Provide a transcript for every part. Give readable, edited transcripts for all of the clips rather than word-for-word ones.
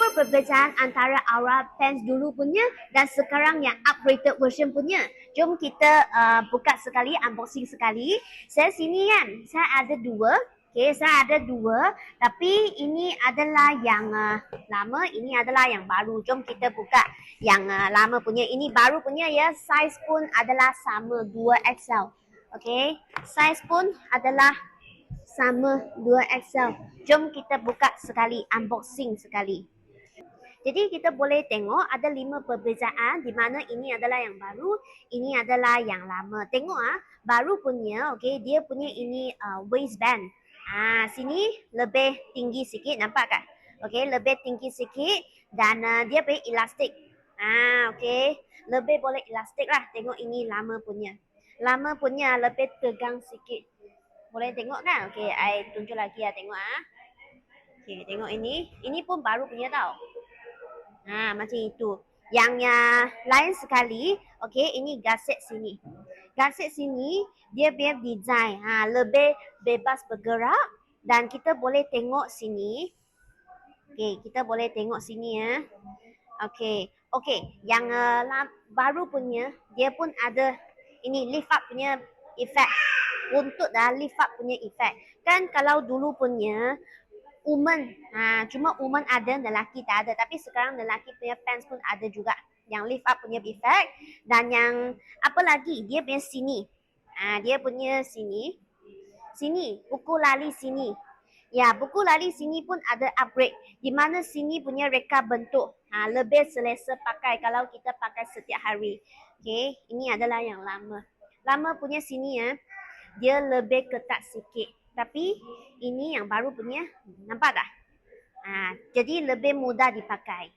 Apa perbezaan antara Aura Pants dulu punya dan sekarang yang upgraded version punya? Jom kita buka sekali, unboxing sekali. Saya sini kan, saya ada dua. Okay, saya ada dua, tapi ini adalah yang lama, ini adalah yang baru. Jom kita buka yang lama punya. Ini baru punya ya, size pun adalah sama 2XL. Okay, size pun adalah sama 2XL. Jom kita buka sekali, unboxing sekali. Jadi kita boleh tengok ada 5 perbezaan di mana ini adalah yang baru, ini adalah yang lama. Tengok baru punya, okey, dia punya ini waistband. Sini lebih tinggi sikit, nampak tak? Okey, lebih tinggi sikit dan dia punya elastik. Okey, lebih boleh elastik lah. Tengok ini lama punya. Lama punya lebih tegang sikit. Boleh tengok kan? Okey, I tunjuk lagi tengok Okey, tengok ini. Ini pun baru punya tau. Macam itu. Yang lain sekali, okey, ini gaset sini. Gaset sini dia punya design lebih bebas bergerak dan kita boleh tengok sini. Okey, kita boleh tengok sini ya. Okey. Okey, yang baru punya dia pun ada ini lift up punya efek. Untuk lift up punya efek. Kan kalau dulu punya woman, cuma woman ada, lelaki tak ada. Tapi sekarang lelaki punya pants pun ada juga yang lift up punya effect. Dan yang apa lagi, dia punya sini. Dia punya sini. Sini, buku lali sini. Ya, buku lali sini pun ada upgrade. Di mana sini punya reka bentuk. Lebih selesa pakai kalau kita pakai setiap hari. Okay, ini adalah yang lama. Lama punya sini dia lebih ketat sikit. Tapi ini yang baru punya, nampak tak? Jadi lebih mudah dipakai.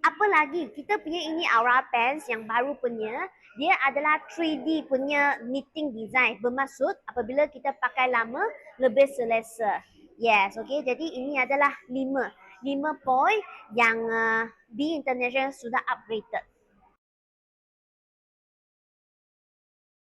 Apa lagi? Kita punya ini Aura Pants yang baru punya, dia adalah 3D punya knitting design. Bermaksud apabila kita pakai lama, lebih selesa. Yes, okay. Jadi ini adalah 5 point yang B International sudah upgraded.